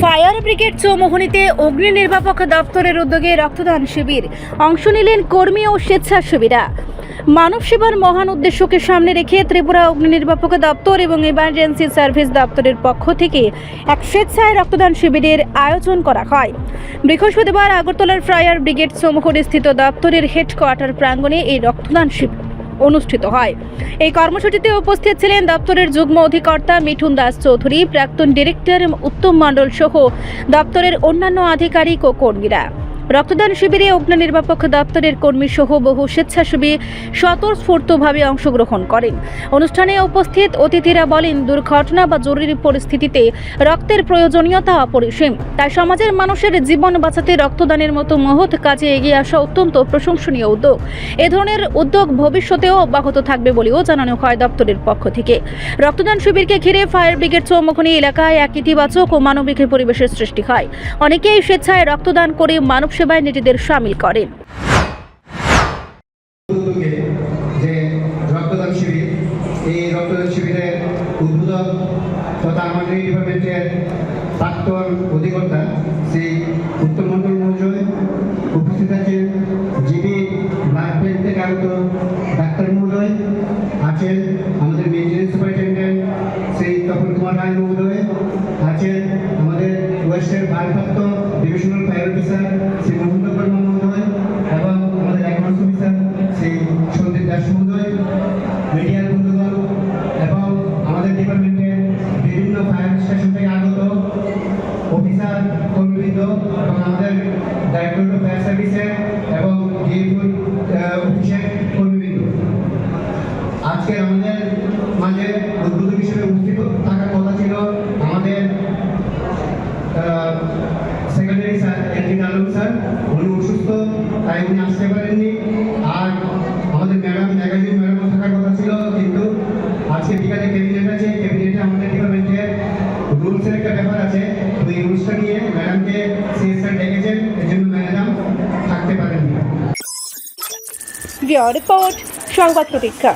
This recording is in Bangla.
ফায়ার ব্রিগেড চৌমোহনীতে অগ্নি নির্বাপক দপ্তরের উদ্যোগে রক্তদান শিবির। অংশ নিলেন কর্মী ও স্বেচ্ছাসেবীরা। মানব সেবার মহান উদ্দেশ্যকে সামনে রেখে ত্রিপুরা অগ্নি নির্বাপক দপ্তর এবং ইমার্জেন্সি সার্ভিস দপ্তরের পক্ষ থেকে এক স্বেচ্ছায় রক্তদান শিবিরের আয়োজন করা হয়। বৃহস্পতিবার আগরতলার ফায়ার ব্রিগেড চৌমোহনী স্থিত দপ্তরের হেডকোয়ার্টার প্রাঙ্গণে এই রক্তদান শিবির অনুষ্ঠিত হয়। এই কর্মসূচিতে উপস্থিত ছিলেন দপ্তরের যুগ্ম অধিকর্তা মিঠুন দাস চৌধুরী, প্রাক্তন ডিরেক্টর উত্তম মণ্ডল সহ দপ্তরের অন্যান্য আধিকারিক ও কর্মীরা। রক্তদান শিবিরে অগ্নি নির্বাপক দপ্তরের কর্মী সহ বহু স্বেচ্ছাসেবী স্বতঃস্ফূর্তভাবে অংশগ্রহণ করেন। অনুষ্ঠানে উপস্থিত অতিথিরা বলেন, দুর্ঘটনা বা জরুরি পরিস্থিতিতে রক্তের প্রয়োজনীয়তা অপরিসীম। তাই সমাজের মানুষের জীবন বাঁচাতে রক্তদানের মতো মহৎ কাজে এগিয়ে আসা অত্যন্ত প্রশংসনীয় উদ্যোগ। এ ধরনের উদ্যোগ ভবিষ্যতেও অব্যাহত থাকবে বলেও জানানো হয় দপ্তরের পক্ষ থেকে। রক্তদান শিবিরকে ঘিরে ফায়ার ব্রিগেড চৌমোহনী এলাকায় এক ইতিবাচক ও মানবিক পরিবেশের সৃষ্টি হয়। অনেকেই স্বেচ্ছায় রক্তদান করে মানব সেবায় নিজেদের শামিল করেন। রক্তদান শিবির, এই রক্তদান শিবিরের উদ্বোধক তথা আমাদের ডিপার্টমেন্টের প্রাক্তন অধিকর্তা শ্রী উত্তম মণ্ডল মহোদয় উপস্থিত আছেন। জিবি ব্লাড ব্যাংক থেকে আগত ডাক্তার মহোদয় আছেন, আমাদের মেনটেন্যান্স সুপারিনটেন্ডেন্ট শ্রী তপন কুমার রায় মহোদয় আছেন, আমাদের ওয়েস্টের ভারপ্রাপ্ত divisional fire officer Shri Mahendra Verma মহোদয় এবং আমাদের অ্যাকাউন্টস অফিসার শ্রী সন্দীপ দাস মহোদয়, মিডিয়ার বন্ধুগণ এবং আমাদের ডিপার্টমেন্টের বিভিন্ন ফায়ার স্টেশন থেকে আগত অফিসার কর্মীবৃন্দ এবং আমাদের ডাইরেক্টর অফ ফায়ার সার্ভিসের এবং ডিএফও অফিসের কর্মীবৃন্দ, আজকে আমাদের মাঝে উদ্বোধক হিসেবে উপস্থিত থাকার কথা ছিল আমাদের secretary sir N T Alam sir. উনি অসুস্থ, তাই উনি আসতে পারেননি। আর আমাদের ম্যাগাজিন ম্যাডামও থাকার কথা ছিল, কিন্তু আজকে বিকালে ক্যাবিনেট আছে, ক্যাবিনেটে আমাদের ডিপার্টমেন্টের রুলসের একটা ব্যাপার আছে। তো এই রুলসটা নিয়ে ম্যাডামকে সিএস স্যার ডেকেছেন, এর জন্য ম্যাডাম থাকতে পারেননি। রিপোর্ট সংবাদ প্রতীক্ষা।